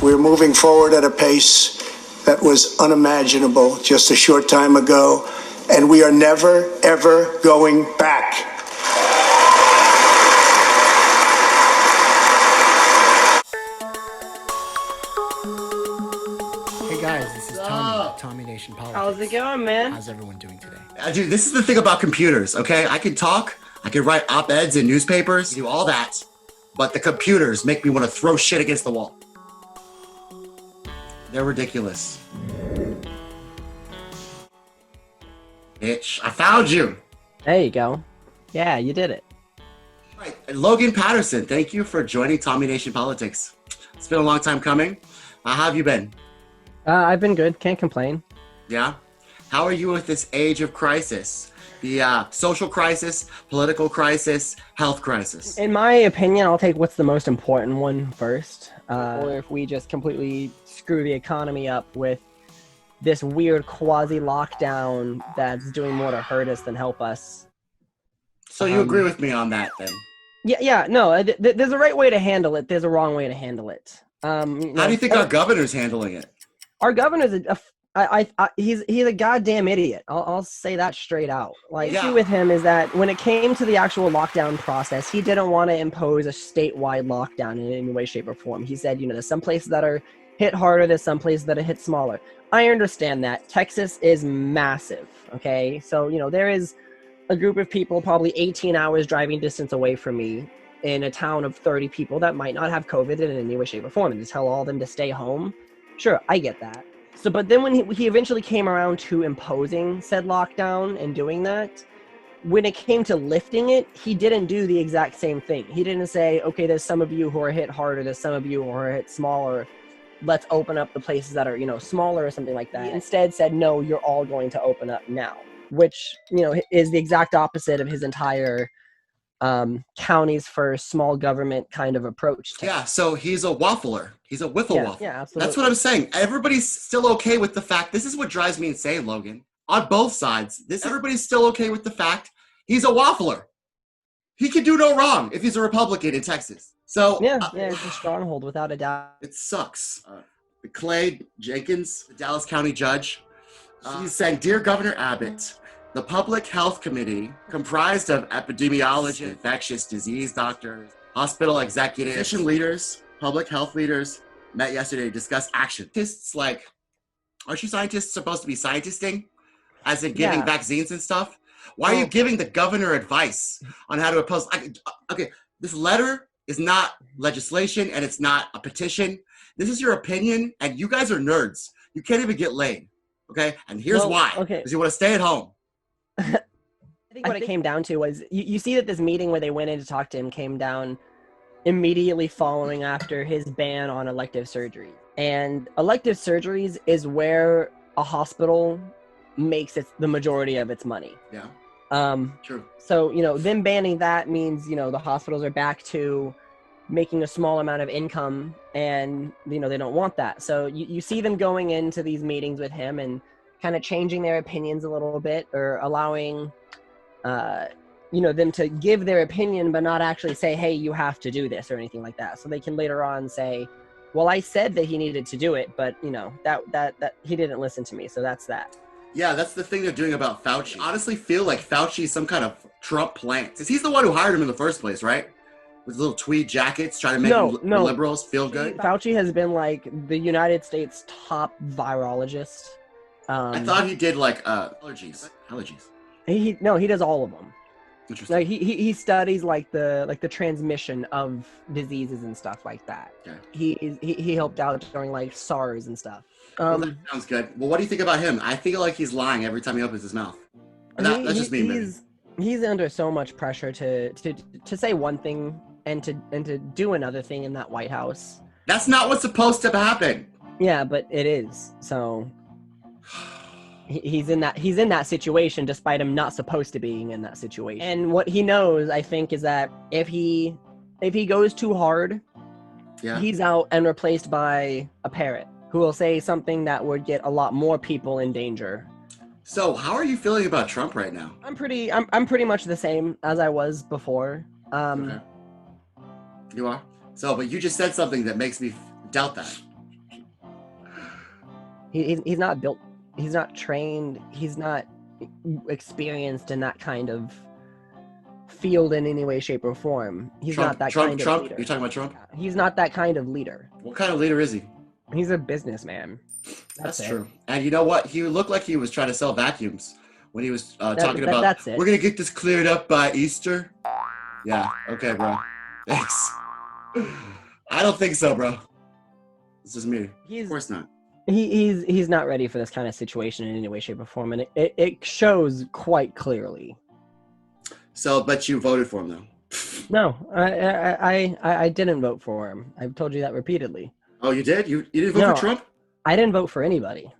We're moving forward at a pace that was unimaginable just a short time ago, and we are never, ever going back. Hey guys, this is Tommy Nation Politics. How's it going, man? How's everyone doing today? Dude, this is the thing about computers, okay? I can talk, I can write op-eds in newspapers, do all that, but the computers make me want to throw shit against the wall. They're ridiculous. Bitch, I found you. There you go. Yeah, you did it. All right, and Logan Patterson, thank you for joining Tommy Nation Politics. It's been a long time coming. How have you been? I've been good. Can't complain. Yeah? How are you with this age of crisis? The social crisis, political crisis, health crisis. In my opinion, I'll take what's the most important one first. Or if we just completely screw the economy up with this weird quasi-lockdown that's doing more to hurt us than help us. So you agree with me on that then? Yeah, no, there's a right way to handle it. There's a wrong way to handle it. How do you think our governor's handling it? Our governor's he's a goddamn idiot. I'll say that straight out. The issue with him is that when it came to the actual lockdown process, he didn't want to impose a statewide lockdown in any way, shape, or form. He said, there's some places that are hit harder, there's some places that are hit smaller. I understand that. Texas is massive, okay? So, there is a group of people probably 18 hours driving distance away from me in a town of 30 people that might not have COVID in any way, shape, or form, and to tell all of them to stay home. Sure, I get that. So, but then when he eventually came around to imposing said lockdown and doing that, when it came to lifting it, he didn't do the exact same thing. He didn't say, okay, there's some of you who are hit harder, there's some of you who are hit smaller. Let's open up the places that are, smaller or something like that. He instead said, no, you're all going to open up now, which, is the exact opposite of his entire counties first, small government kind of approach. Yeah, so he's a waffler. He's a wiffle waffle. Yeah, absolutely. That's what I'm saying. Everybody's still okay with the fact. This is what drives me insane, Logan. On both sides, everybody's still okay with the fact he's a waffler. He can do no wrong if he's a Republican in Texas. So yeah, it's a stronghold without a doubt. It sucks. Clay Jenkins, the Dallas County judge, she's saying, "Dear Governor Abbott, the Public Health Committee, comprised of epidemiologists, infectious disease doctors, hospital executives, physician leaders, public health leaders, met yesterday to discuss action." Scientists, aren't you scientists supposed to be scientisting? As in giving vaccines and stuff? Why are you giving the governor advice on how to oppose? Okay, this letter is not legislation and it's not a petition. This is your opinion, and you guys are nerds. You can't even get laid, okay? And here's why. Because you want to stay at home. I think what it came down to was, you see that this meeting where they went in to talk to him came down immediately following after his ban on elective surgery. And elective surgeries is where a hospital makes the majority of its money. Yeah. True. So, them banning that means, the hospitals are back to making a small amount of income, and, they don't want that. So you see them going into these meetings with him and kind of changing their opinions a little bit, or allowing, them to give their opinion, but not actually say, hey, you have to do this or anything like that. So they can later on say, well, I said that he needed to do it, but, that he didn't listen to me. So that's that. Yeah, that's the thing they're doing about Fauci. I honestly feel like Fauci's some kind of Trump plant. Because he's the one who hired him in the first place, right? With little tweed jackets, trying to make the liberals feel good. Fauci has been the United States top virologist. I thought he did allergies. He does all of them. Interesting. He studies the transmission of diseases and stuff like that. Yeah. He helped out during SARS and stuff. Well, that sounds good. Well, what do you think about him? I feel like he's lying every time he opens his mouth. That's just me. He's under so much pressure to say one thing and to do another thing in that White House. That's not what's supposed to happen. Yeah, but it is. So he's in that situation despite him not supposed to being in that situation. And what he knows, I think, is that if he goes too hard, he's out and replaced by a parrot who will say something that would get a lot more people in danger. So how are you feeling about Trump right now? I'm pretty much the same as I was before. Okay. You are? So, but you just said something that makes me doubt that. He's not built. He's not trained. He's not experienced in that kind of field in any way, shape, or form. He's not that kind of leader. You're talking about Trump? He's not that kind of leader. What kind of leader is he? He's a businessman. That's true. And you know what? He looked like he was trying to sell vacuums when he was talking about, that's it. We're going to get this cleared up by Easter. Yeah. Okay, bro. Thanks. I don't think so, bro. This is me. Of course not. He's not ready for this kind of situation in any way, shape, or form, and it shows quite clearly. So, but you voted for him, though. No, I didn't vote for him. I've told you that repeatedly. Oh, you did? You didn't vote for Trump? I didn't vote for anybody.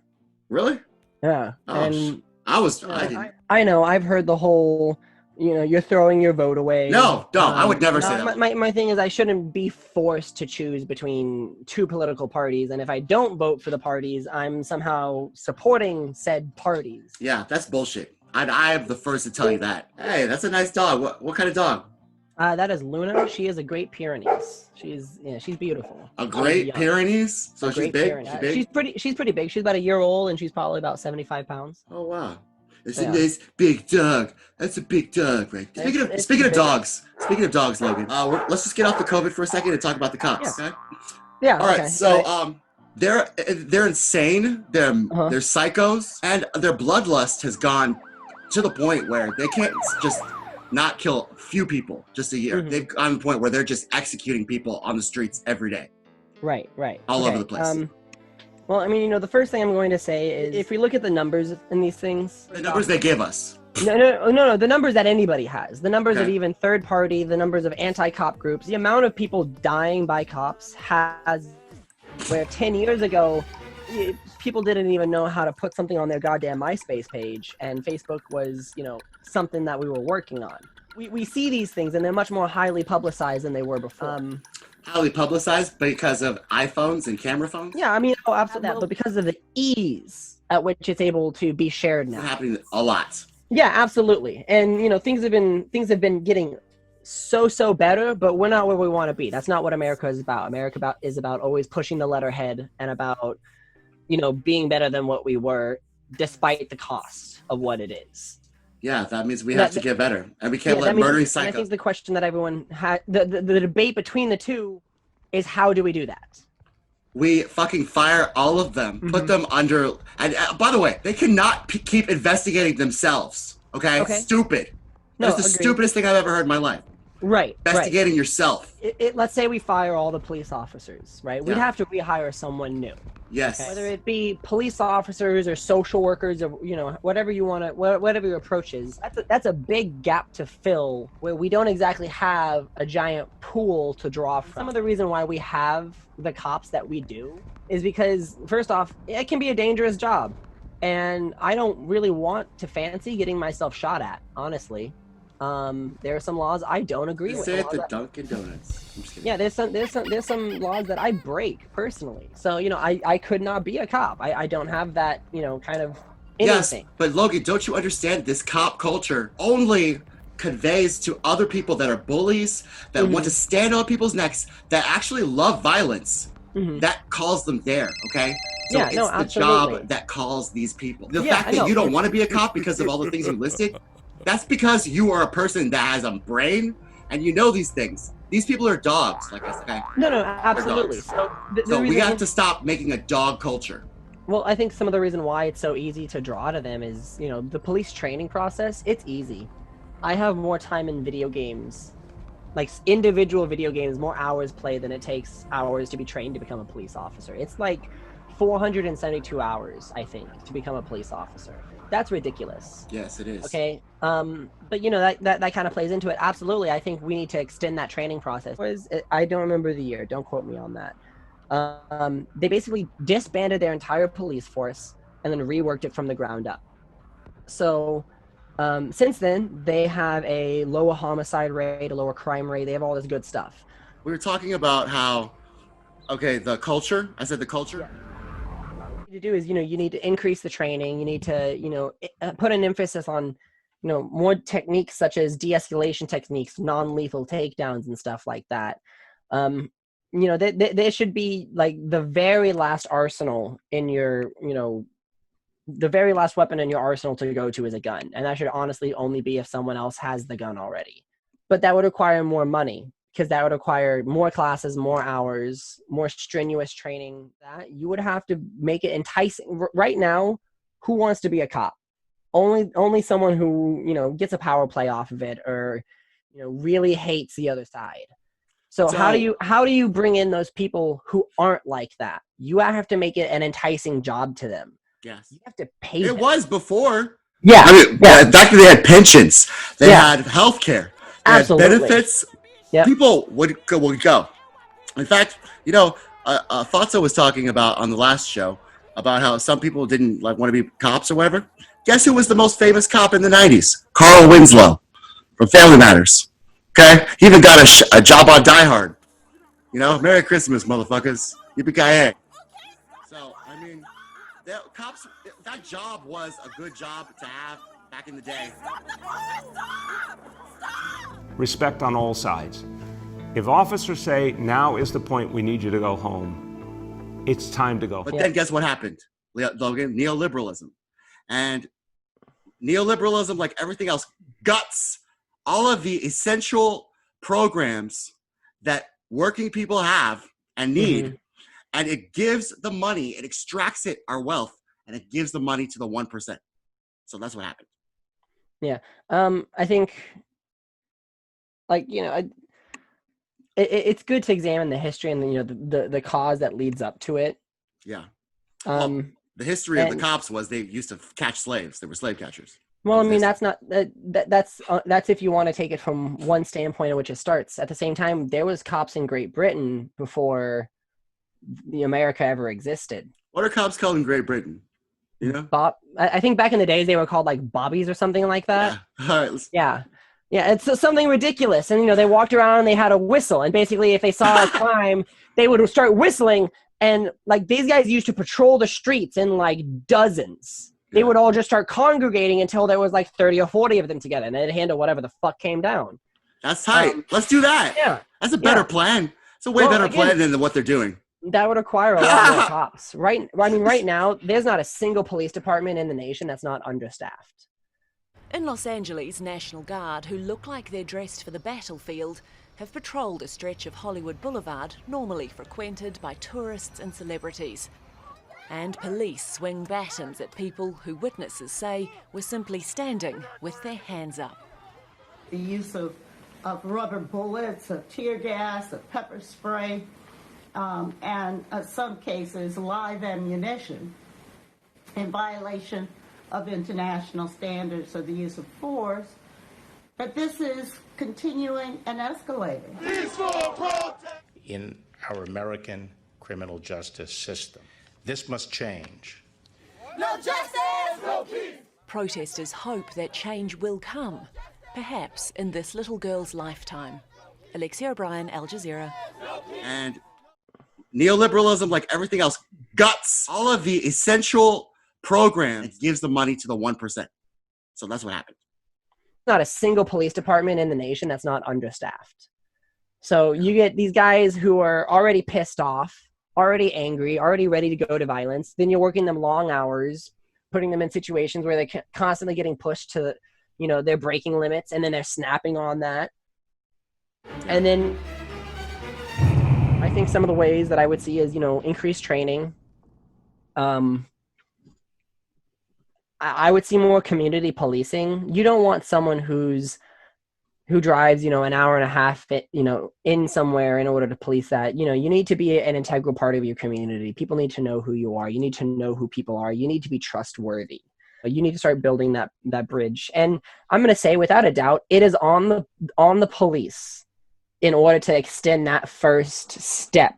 Really? Yeah. Oh, and I didn't. I know. I've heard the whole, you're throwing your vote away. No, don't. I would never say that. My thing is I shouldn't be forced to choose between two political parties, and if I don't vote for the parties, I'm somehow supporting said parties. Yeah, that's bullshit. I'm the first to tell you that. Hey, that's a nice dog. What kind of dog? That is Luna. She is a Great Pyrenees. She's beautiful. A Great Pyrenees? So she's big? She's pretty big. She's about a year old, and she's probably about 75 pounds. Oh, wow. It's a nice big dog. That's a big dog, right? Speaking of dogs, Logan, let's just get off the COVID for a second and talk about the cops, okay? Yeah. All right, okay. so they're insane, they're psychos, and their bloodlust has gone to the point where they can't just not kill a few people just a year. They've gotten to the point where they're just executing people on the streets every day. Right. All over the place. Well, I mean, the first thing I'm going to say is if we look at the numbers in these things. The numbers they give us. No, the numbers that anybody has. The numbers of even third party, the numbers of anti-cop groups, the amount of people dying by cops where 10 years ago, people didn't even know how to put something on their goddamn MySpace page, and Facebook was, something that we were working on. We see these things, and they're much more highly publicized than they were before. Highly publicized because of iPhones and camera phones? Yeah, I mean, absolutely. But because of the ease at which it's able to be shared now. It's happening a lot. Yeah, absolutely. And, things have been getting so better, but we're not where we want to be. That's not what America is about. America is about always pushing the letterhead and about, being better than what we were, despite the cost of what it is. Yeah, that means we have to get better, and we can't let murdering psychos. I think the question that everyone had, the debate between the two, is how do we do that? We fucking fire all of them, put them under. And by the way, they cannot keep investigating themselves. Okay? Stupid. That's the stupidest thing I've ever heard in my life. Right. Investigating yourself. Let's say we fire all the police officers, right? We'd have to rehire someone new. Yes. Okay? Whether it be police officers or social workers or, whatever you want to, whatever your approach is. That's a big gap to fill where we don't exactly have a giant pool to draw from. Some of the reason why we have the cops that we do is because, first off, it can be a dangerous job. And I don't really want to fancy getting myself shot at, honestly. There are some laws I don't agree with. Say it to Dunkin' Donuts. I'm just kidding. Yeah, there's some laws that I break personally. So, I could not be a cop. I don't have that, kind of anything. Yes, but Logan, don't you understand this cop culture only conveys to other people that are bullies, that want to stand on people's necks, that actually love violence. That calls them there, okay? So it's the job that calls these people. The fact that you don't want to be a cop because of all the things you listed, that's because you are a person that has a brain and you know these things. These people are dogs, like I said. Okay? No, absolutely. So we have to stop making a dog culture. Well, I think some of the reason why it's so easy to draw to them is, the police training process, it's easy. I have more time in video games, like individual video games, more hours played than it takes hours to be trained to become a police officer. It's like 472 hours, I think, to become a police officer. That's ridiculous. Yes, it is. Okay. But that kind of plays into it. Absolutely. I think we need to extend that training process. I don't remember the year. Don't quote me on that. They basically disbanded their entire police force and then reworked it from the ground up. So since then, they have a lower homicide rate, a lower crime rate. They have all this good stuff. We were talking about how, the culture. I said the culture. Yeah. To do is you need to increase the training. You need to put an emphasis on more techniques such as de-escalation techniques, non-lethal takedowns and stuff like that. there should be like the very last arsenal in your, the very last weapon in your arsenal to go to is a gun. And that should honestly only be if someone else has the gun already. But that would require more money, because that would require more classes, more hours, more strenuous training. That you would have to make it enticing. Right now, who wants to be a cop? Only someone who, gets a power play off of it, or, really hates the other side. So how do you bring in those people who aren't like that? You have to make it an enticing job to them. Yes. You have to pay It them. was before. Yeah. I mean, back then they had pensions. They had health care. They Absolutely. had benefits. Yep. People would go. In fact, Fatso was talking about on the last show about how some people didn't want to be cops or whatever. Guess who was the most famous cop in the 90s? Carl Winslow from Family Matters. Okay? He even got a job on Die Hard. Merry Christmas, motherfuckers. Yippee-ki-yay. So, I mean, cops, that job was a good job to have back in the day. Respect on all sides. If officers say, now is the point, we need you to go home, it's time to go home. But then guess what happened, Logan? Neoliberalism. And neoliberalism, like everything else, guts all of the essential programs that working people have and need, and it gives the money, it extracts our wealth, and it gives the money to the 1%. So that's what happened. Yeah. I think, it's good to examine the history and the cause that leads up to it. Yeah. The history of the cops was they used to catch slaves. They were slave catchers. Well, I mean, that's not that's if you want to take it from one standpoint in which it starts. At the same time, there was cops in Great Britain before America ever existed. What are cops called in Great Britain? I think back in the days they were called like bobbies or something like that. Yeah. All right. Yeah, it's something ridiculous. And they walked around and they had a whistle, and basically if they saw a crime, they would start whistling. And these guys used to patrol the streets in dozens. They would all just start congregating until there was 30 or 40 of them together, and they'd handle whatever the fuck came down. That's tight. Let's do that. Yeah. That's a better plan. It's a way better plan than what they're doing. That would require a lot more cops. Right now, there's not a single police department in the nation that's not understaffed. In Los Angeles, National Guard, who look like they're dressed for the battlefield, have patrolled a stretch of Hollywood Boulevard normally frequented by tourists and celebrities. And police swing batons at people who witnesses say were simply standing with their hands up. The use of rubber bullets, of tear gas, of pepper spray, and in some cases live ammunition in violation of international standards of the use of force. But this is continuing and escalating. In our American criminal justice system, this must change. No justice, no peace. Protesters hope that change will come, perhaps in this little girl's lifetime. Alexia O'Brien, Al Jazeera. And neoliberalism, like everything else, guts all of the essential programs. It gives the money to the 1%. So that's what happened. Not a single police department in the nation that's not understaffed. So you get these guys who are already pissed off, already angry, already ready to go to violence. Then you're working them long hours, putting them in situations where they're constantly getting pushed to, their braking limits, and then they're snapping on that. And then I think some of the ways that I would see is, increased training. I would see more community policing. You don't want someone who drives, an hour and a half, in somewhere in order to police that. You need to be an integral part of your community. People need to know who you are. You need to know who people are. You need to be trustworthy. You need to start building that bridge. And I'm going to say, without a doubt, it is on the police in order to extend that first step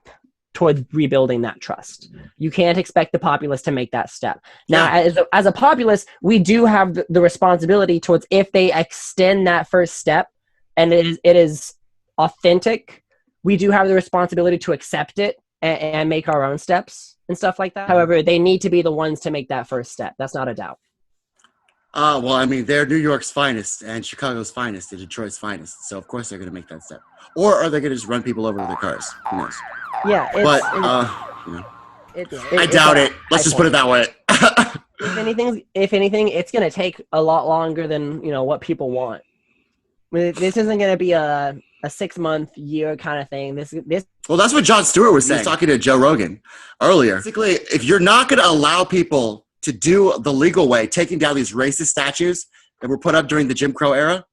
towards rebuilding that trust. You can't expect the populace to make that step. Now, as a populace, we do have the responsibility towards, if they extend that first step and it is authentic, we do have the responsibility to accept it and make our own steps and stuff like that. However, they need to be the ones to make that first step. That's not a doubt. Well, I mean, they're New York's finest and Chicago's finest and Detroit's finest. So, of course, they're going to make that step. Or are they going to just run people over with their cars? Who knows? Yeah, but I doubt it. Let's just put it that way. If anything, it's gonna take a lot longer than what people want. This isn't gonna be a 6-month year kind of thing. This. Well, that's what Jon Stewart was saying. He was talking to Joe Rogan earlier. Basically, if you're not going to allow people to do the legal way, taking down these racist statues that were put up during the Jim Crow era,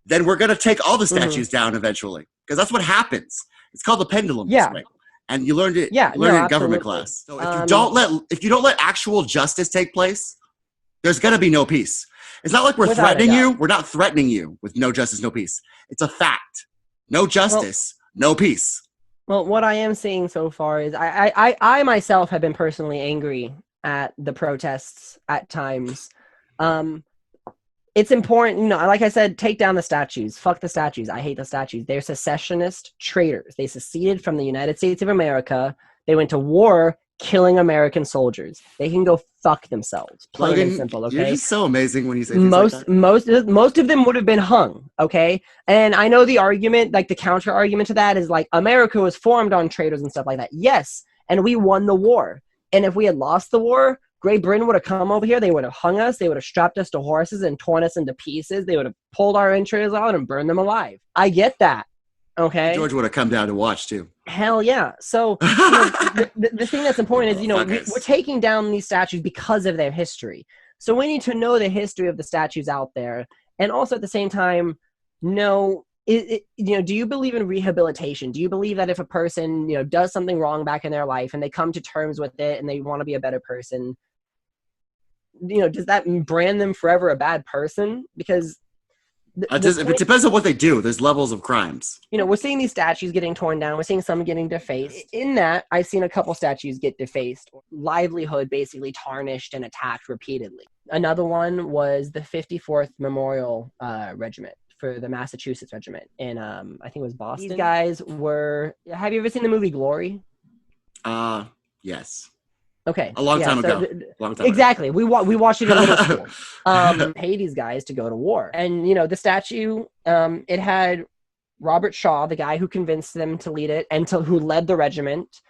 then we're going to take all the statues down eventually, because that's what happens. It's called the pendulum swing, and you learned it. Yeah, you learned it in government class. So if you don't let actual justice take place, there's going to be no peace. It's not like we're threatening you. We're not threatening you with no justice, no peace. It's a fact. No justice, no peace. Well, what I am seeing so far is I myself have been personally angry at the protests at times. It's important, like I said, take down the statues. Fuck the statues. I hate the statues. They're secessionist traitors. They seceded from the United States of America. They went to war killing American soldiers. They can go fuck themselves. Plain and simple, okay? You're just so amazing when you say things like that. Most of them would have been hung, okay? And I know the argument, like the counter argument to that is like America was formed on traitors and stuff like that. Yes, and we won the war. And if we had lost the war, Great Britain would have come over here. They would have hung us. They would have strapped us to horses and torn us into pieces. They would have pulled our entrails out and burned them alive. I get that. Okay. George would have come down to watch too. Hell yeah. So the thing that's important is, we're taking down these statues because of their history. So we need to know the history of the statues out there. And also at the same time, do you believe in rehabilitation? Do you believe that if a person, does something wrong back in their life and they come to terms with it and they want to be a better person, does that brand them forever a bad person? Because it depends on what they do. There's levels of crimes. We're seeing these statues getting torn down. We're seeing some getting defaced. In that, I've seen a couple statues get defaced, livelihood basically tarnished and attacked repeatedly. Another one was the 54th Memorial Regiment for the Massachusetts Regiment in, I think it was Boston. These guys were... Have you ever seen the movie Glory? Yes. Okay. A long time ago. Exactly. We watched it in middle school. Pay these guys to go to war. And, the statue, it had Robert Shaw, the guy who convinced them to lead it and who led the regiment.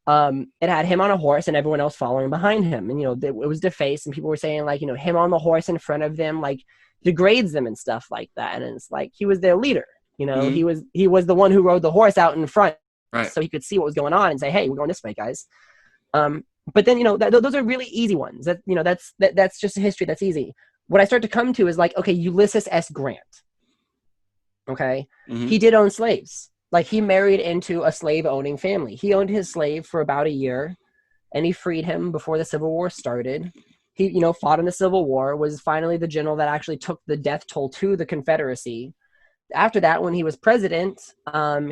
It had him on a horse and everyone else following behind him. And, it was defaced and people were saying like, him on the horse in front of them, like degrades them and stuff like that. And it's like, he was their leader. Mm-hmm. He was the one who rode the horse out in front. Right. So he could see what was going on and say, hey, we're going this way, guys. But then, those are really easy ones. That's just a history that's easy. What I start to come to is like, okay, Ulysses S. Grant. Okay. Mm-hmm. He did own slaves. Like he married into a slave owning family. He owned his slave for about a year and he freed him before the Civil War started. He, fought in the Civil War, was finally the general that actually took the death toll to the Confederacy. After that, when he was president,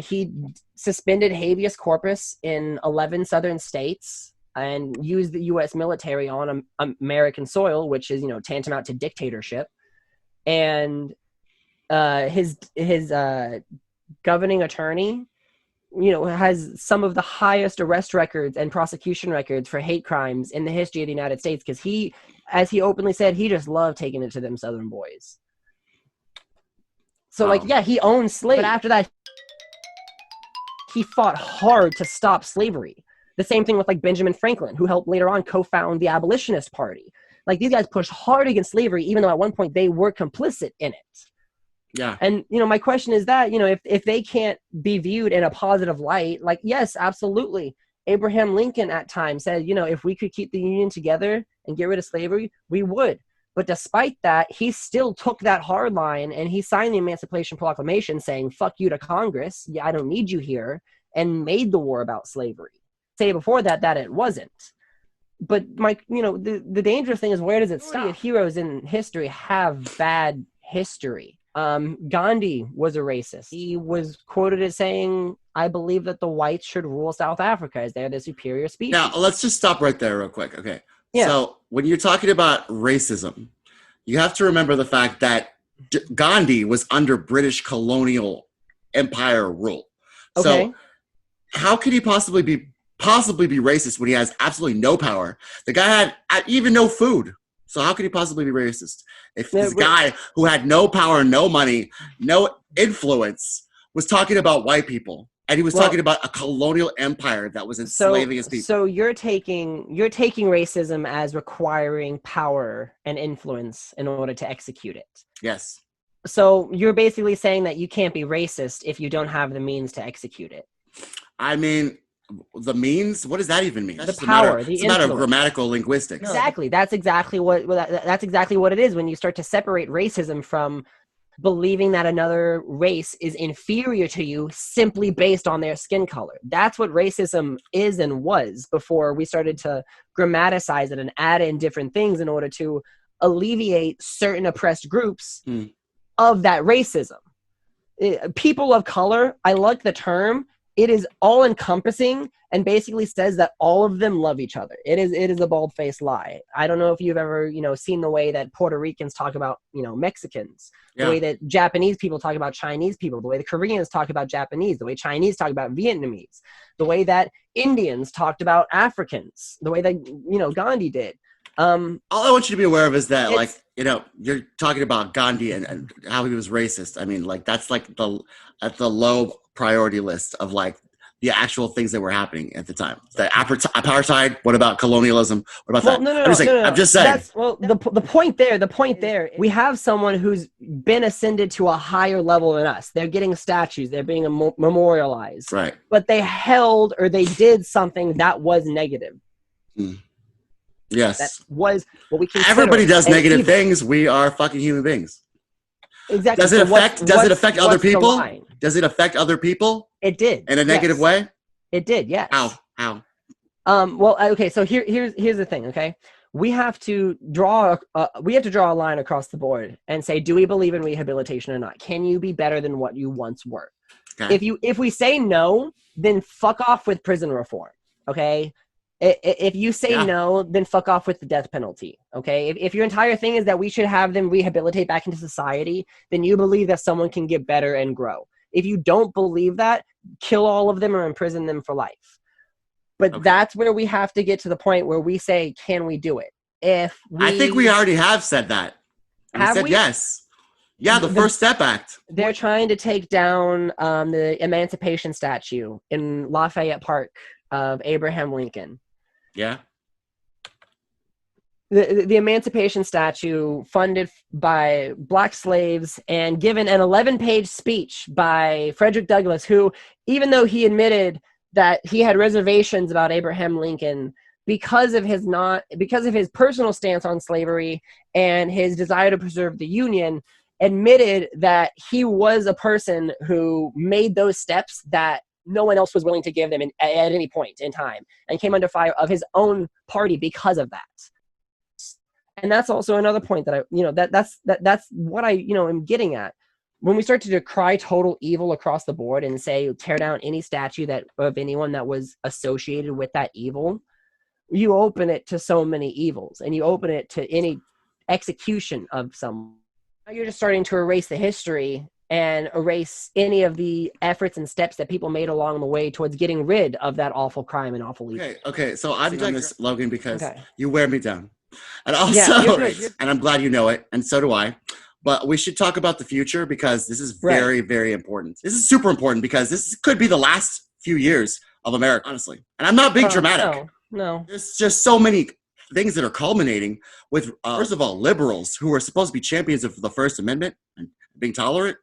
he suspended habeas corpus in 11 southern states and used the U.S. military on American soil, which is, tantamount to dictatorship. And his governing attorney, has some of the highest arrest records and prosecution records for hate crimes in the history of the United States. Because he, as he openly said, he just loved taking it to them Southern boys. So, he owned slaves. But after that, he fought hard to stop slavery. The same thing with Benjamin Franklin, who helped later on co-found the Abolitionist Party. These guys pushed hard against slavery, even though at one point they were complicit in it. Yeah. And, my question is that, if they can't be viewed in a positive light, yes, absolutely. Abraham Lincoln at times said, if we could keep the Union together and get rid of slavery, we would. But despite that, he still took that hard line and he signed the Emancipation Proclamation saying, fuck you to Congress. Yeah, I don't need you here, and made the war about slavery. Say before that it wasn't. But the dangerous thing is, where does it stop? Heroes in history have bad history. Gandhi was a racist. He was quoted as saying, I believe that the whites should rule South Africa as they're the superior species. Now, let's just stop right there real quick. Okay. Yeah. So when you're talking about racism, you have to remember the fact that Gandhi was under British colonial empire rule. Okay. So how could he possibly be racist when he has absolutely no power? The guy had even no food. So how could he possibly be racist? If this guy who had no power, no money, no influence was talking about white people And he was talking about a colonial empire that was enslaving his people. So you're taking racism as requiring power and influence in order to execute it. Yes. So you're basically saying that you can't be racist if you don't have the means to execute it. I mean, the means? What does that even mean? The power, it's a matter of grammatical linguistics. Exactly. That's exactly what it is when you start to separate racism from believing that another race is inferior to you simply based on their skin color. That's what racism is and was before we started to grammaticize it and add in different things in order to alleviate certain oppressed groups of that racism. People of color, I like the term. It is all encompassing and basically says that all of them love each other. It is a bald-faced lie. I don't know if you've ever, seen the way that Puerto Ricans talk about, Mexicans, the way that Japanese people talk about Chinese people, the way the Koreans talk about Japanese, the way Chinese talk about Vietnamese, the way that Indians talked about Africans, the way that, Gandhi did. All I want you to be aware of is that, you're talking about Gandhi and how he was racist. I mean, that's at the low priority list of the actual things that were happening at the time. The apartheid. What about colonialism? What about that? I'm just saying. The point there. We have someone who's been ascended to a higher level than us. They're getting statues. They're being memorialized. Right. But they held or they did something that was negative. Yes. That was what we consider. Everybody does negative things. We are fucking human beings. Exactly. Does it affect other people? Does it affect other people? It did. In a negative way? It did, yes. How? Well, okay, so here's the thing, okay? We have to draw a line across the board and say, do we believe in rehabilitation or not? Can you be better than what you once were? Okay. If we say no, then fuck off with prison reform, okay? If you say no, then fuck off with the death penalty, okay? If your entire thing is that we should have them rehabilitate back into society, then you believe that someone can get better and grow. If you don't believe that, kill all of them or imprison them for life. But that's where we have to get to the point where we say, can we do it? I think we already have said that. We said yes. Yeah, the First Step Act. They're trying to take down the Emancipation statue in Lafayette Park of Abraham Lincoln. Yeah. The Emancipation statue funded by black slaves and given an 11-page speech by Frederick Douglass, who, even though he admitted that he had reservations about Abraham Lincoln because of his personal stance on slavery and his desire to preserve the Union, admitted that he was a person who made those steps that no one else was willing to give them at any point in time, and came under fire of his own party because of that. And that's also another point that that's what I am getting at. When we start to decry total evil across the board and say tear down any statue of anyone that was associated with that evil, you open it to so many evils, and you open it to any execution of someone. You're just starting to erase the history and erase any of the efforts and steps that people made along the way towards getting rid of that awful crime and awful evil. Okay. So I'm doing this, Logan, because you wear me down. And also, and I'm glad you know it, and so do I. But we should talk about the future, because this is very, very important. This is super important, because this could be the last few years of America, honestly. And I'm not being dramatic. No. There's just so many things that are culminating with, first of all, liberals who are supposed to be champions of the First Amendment and being tolerant,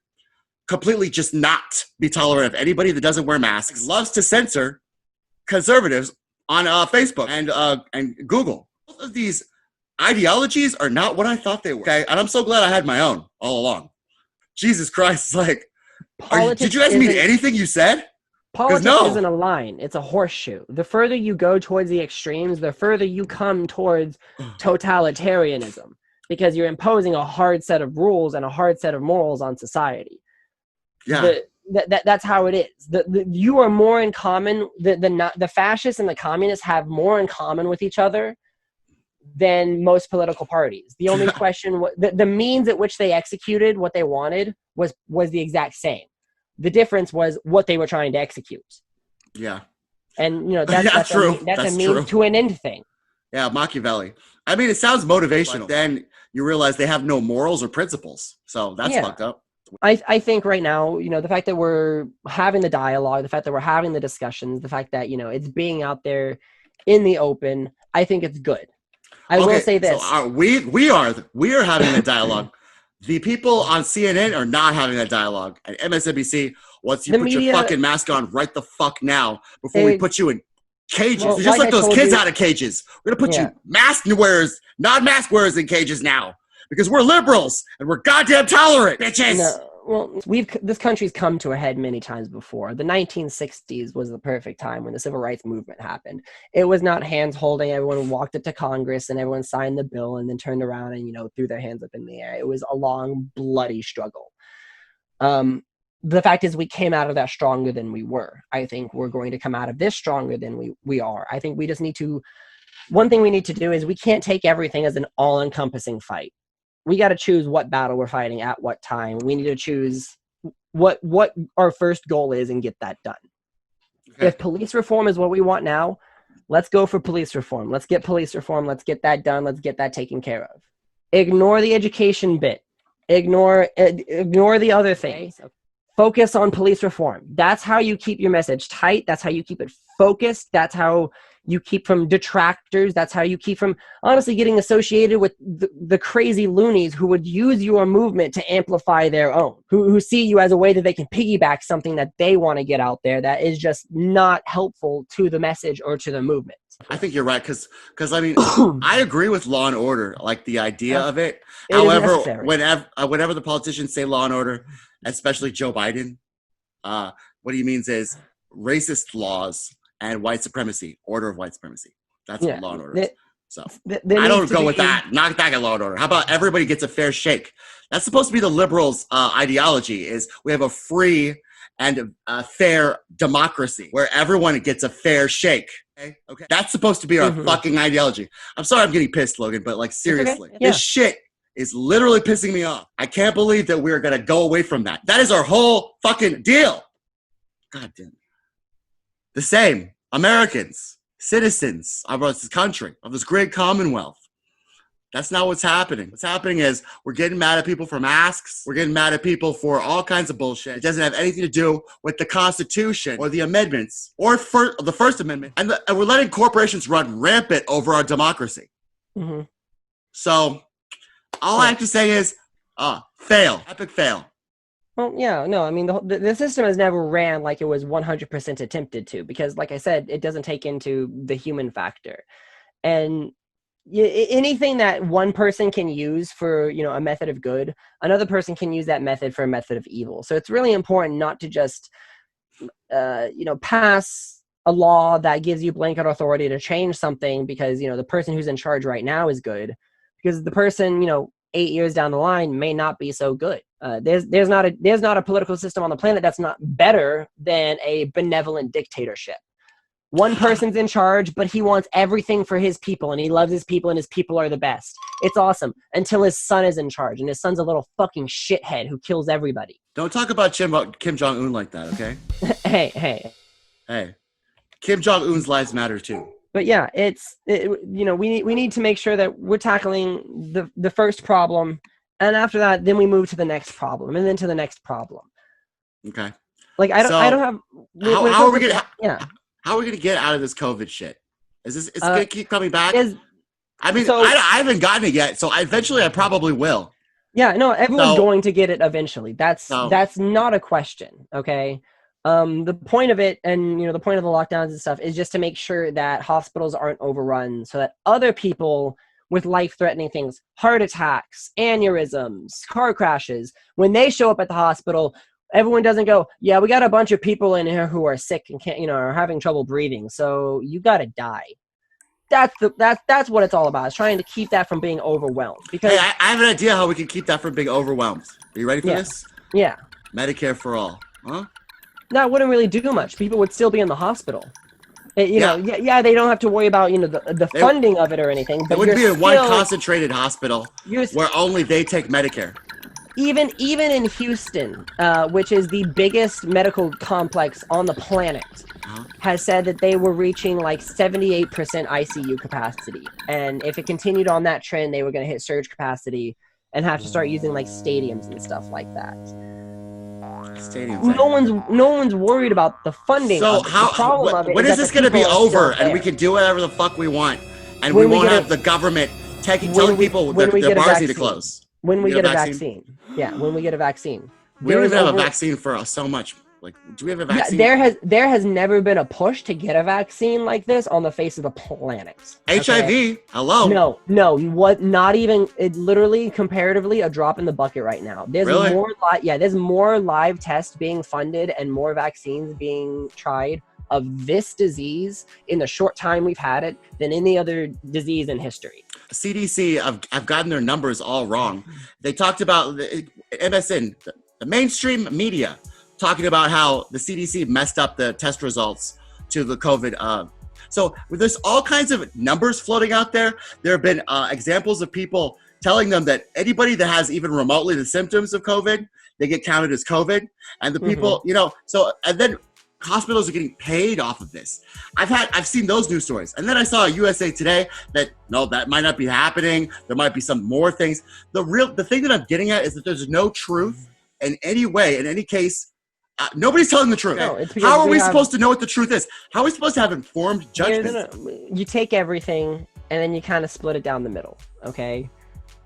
completely just not be tolerant of anybody that doesn't wear masks, loves to censor conservatives on Facebook and Google. Both of these ideologies are not what I thought they were. Okay, and I'm so glad I had my own all along. Jesus Christ, did you guys mean anything you said? Politics isn't a line; it's a horseshoe. The further you go towards the extremes, the further you come towards totalitarianism, because you're imposing a hard set of rules and a hard set of morals on society. Yeah. That's how it is. You are more in common. The fascists and the communists have more in common with each other than most political parties. The only question, the means at which they executed what they wanted was the exact same. The difference was what they were trying to execute. Yeah. And that's true. That's a means to an end thing. Yeah, Machiavelli. I mean, it sounds motivational. But then you realize they have no morals or principles. So that's fucked up. I think right now, the fact that we're having the dialogue, the fact that we're having the discussions, the fact that, it's being out there in the open, I think it's good. I will say this. So we are having that dialogue. The people on CNN are not having that dialogue. And MSNBC wants you to put your fucking mask on right the fuck now before we put you in cages. Well, just let those kids out of cages. We're going to put you mask wearers, non-mask wearers in cages now because we're liberals and we're goddamn tolerant, bitches. No. Well, this country's come to a head many times before. The 1960s was the perfect time when the civil rights movement happened. It was not hands holding. Everyone walked up to Congress and everyone signed the bill and then turned around and, threw their hands up in the air. It was a long, bloody struggle. The fact is we came out of that stronger than we were. I think we're going to come out of this stronger than we are. I think we just need to, one thing we need to do is we can't take everything as an all-encompassing fight. We got to choose what battle we're fighting at what time. We need to choose what our first goal is and get that done. Okay. If police reform is what we want now, let's go for police reform. Let's get police reform. Let's get that done. Let's get that taken care of. Ignore the education bit. Ignore the other things. Focus on police reform. That's how you keep your message tight. That's how you keep it focused. That's how you keep from detractors. That's how you keep from honestly getting associated with the crazy loonies who would use your movement to amplify their own, who see you as a way that they can piggyback something that they want to get out there that is just not helpful to the message or to the movement. I think you're right because I mean I agree with law and order, like the idea of it. However, whenever the politicians say law and order, especially Joe Biden, what he means is racist laws and white supremacy, order of white supremacy. That's what law and order is. So I don't go with that. Not back at law and order. How about everybody gets a fair shake? That's supposed to be the liberals' ideology. Is we have a free and a fair democracy where everyone gets a fair shake. Okay. That's supposed to be our fucking ideology. I'm sorry I'm getting pissed, Logan, but like seriously, this shit is literally pissing me off. I can't believe that we're gonna go away from that. That is our whole fucking deal. God damn it. The same Americans, citizens of this country, of this great commonwealth. That's not what's happening. What's happening is we're getting mad at people for masks. We're getting mad at people for all kinds of bullshit. It doesn't have anything to do with the Constitution or the amendments or the First Amendment. And we're letting corporations run rampant over our democracy. Mm-hmm. So all I have to say is fail. Epic fail. Well, yeah, no, I mean, the system has never ran like it was 100% attempted to because, like I said, it doesn't take into the human factor. And anything that one person can use for, a method of good, another person can use that method for a method of evil. So it's really important not to just, pass a law that gives you blanket authority to change something because, the person who's in charge right now is good because the person, 8 years down the line may not be so good. There's not a political system on the planet that's not better than a benevolent dictatorship. One person's in charge, but he wants everything for his people, and he loves his people, and his people are the best. It's awesome until his son is in charge, and his son's a little fucking shithead who kills everybody. Don't talk about Kim Jong-un like that, okay? Hey. Kim Jong-un's lives matter too. But yeah, we need to make sure that we're tackling the first problem, and after that, then we move to the next problem, and then to the next problem. Okay. Like I don't have. How are we gonna get out of this COVID shit? Is this gonna keep coming back? I haven't gotten it yet, so eventually I probably will. Yeah, no, everyone's going to get it eventually. That's not a question. Okay. The point of it and, the point of the lockdowns and stuff is just to make sure that hospitals aren't overrun so that other people with life-threatening things, heart attacks, aneurysms, car crashes, when they show up at the hospital, everyone doesn't go, yeah, we got a bunch of people in here who are sick and can't, are having trouble breathing. So you got to die. That's what it's all about. It's trying to keep that from being overwhelmed. Because hey, I have an idea how we can keep that from being overwhelmed. Are you ready for this? Yeah. Medicare for all. Huh? No, it wouldn't really do much. People would still be in the hospital. They don't have to worry about, the funding of it or anything. But it would be in one concentrated hospital where only they take Medicare. Even in Houston, which is the biggest medical complex on the planet, has said that they were reaching like 78% ICU capacity. And if it continued on that trend, they were going to hit surge capacity and have to start using like stadiums and stuff like that. Stadiums. No one's worried about the funding. So when is this going to be over and we can do whatever the fuck we want and we won't have the government telling people that the bars need to close? When we get a vaccine. Yeah, when we get a vaccine. We don't even have a vaccine for so much. Like, do we have a vaccine? Yeah, there has never been a push to get a vaccine like this on the face of the planet. HIV? Hello? No, what? Not even. It literally, comparatively, a drop in the bucket right now. There's really? There's more live tests being funded and more vaccines being tried of this disease in the short time we've had it than any other disease in history. CDC, I've gotten their numbers all wrong. They talked about MSN, the mainstream media, talking about how the CDC messed up the test results to the COVID. So there's all kinds of numbers floating out there. There have been examples of people telling them that anybody that has even remotely the symptoms of COVID, they get counted as COVID. And the people, and then hospitals are getting paid off of this. I've seen those news stories. And then I saw a USA Today that, no, that might not be happening. There might be some more things. The thing that I'm getting at is that there's no truth in any way, in any case. Nobody's telling the truth. No, how are we supposed to know what the truth is? How are we supposed to have informed judgment? You take everything and then you kind of split it down the middle, okay?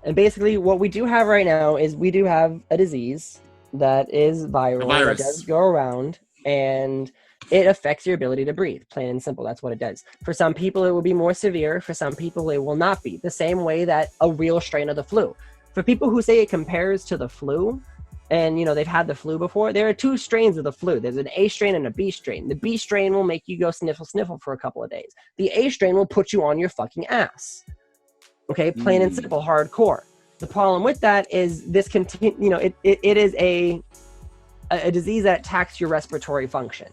And basically what we do have right now is we do have a disease that is viral, that does go around, and it affects your ability to breathe. Plain and simple, that's what it does. For some people, it will be more severe. For some people, it will not be. The same way that a real strain of the flu. For people who say it compares to the flu, and they've had the flu before, there are two strains of the flu. There's an A strain and a B strain. The B strain will make you go sniffle for a couple of days. The A strain will put you on your fucking ass. Okay, plain and simple, hardcore. The problem with that is this it is a disease that attacks your respiratory function.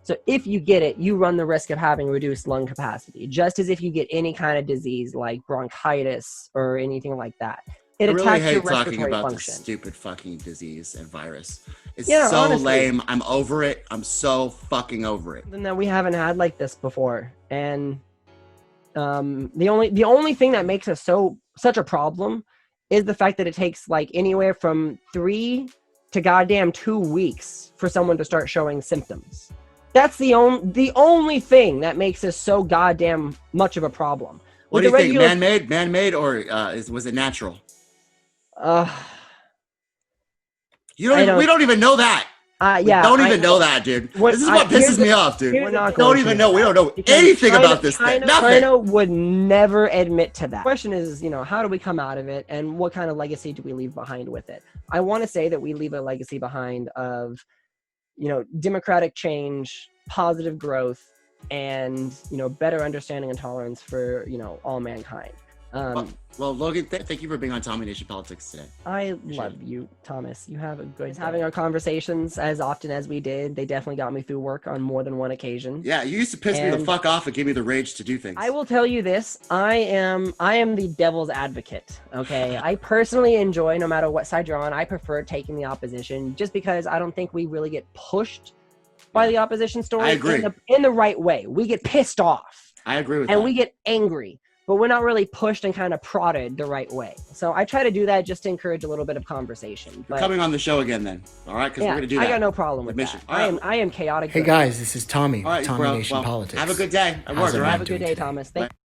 So if you get it, you run the risk of having reduced lung capacity, just as if you get any kind of disease like bronchitis or anything like that. It attacks your respiratory function. I really hate talking about this stupid fucking disease and virus. It's so honestly, lame. I'm over it. I'm so fucking over it. Something that we haven't had like this before. And the only thing that makes us such a problem is the fact that it takes like anywhere from 3 to goddamn 2 weeks for someone to start showing symptoms. That's the only thing that makes us so goddamn much of a problem. What do you think? Man-made, or was it natural? We don't even know that. We don't even know that, dude. This is what pisses me off, dude. We don't even know. We don't know anything about this thing. Nothing. China would never admit to that. The question is, how do we come out of it, and what kind of legacy do we leave behind with it? I want to say that we leave a legacy behind of, democratic change, positive growth, and better understanding and tolerance for all mankind. Well, Logan, thank you for being on Tommy Nation Politics today. I love you, Thomas. You have a good having our conversations as often as we did. They definitely got me through work on more than one occasion. Yeah, you used to piss me the fuck off and give me the rage to do things. I will tell you this. I am the devil's advocate, okay? I personally enjoy, no matter what side you're on, I prefer taking the opposition just because I don't think we really get pushed by the opposition story. I agree. In the right way. We get pissed off. I agree with that. And we get angry. But we're not really pushed and kind of prodded the right way. So I try to do that just to encourage a little bit of conversation. You're coming on the show again then, all right? Because we're going to do that. I got no problem with that. I am chaotic. Hey guys, this is Tommy, Tommy Nation Politics. Have a good day. Have a good day, Thomas. Thank you.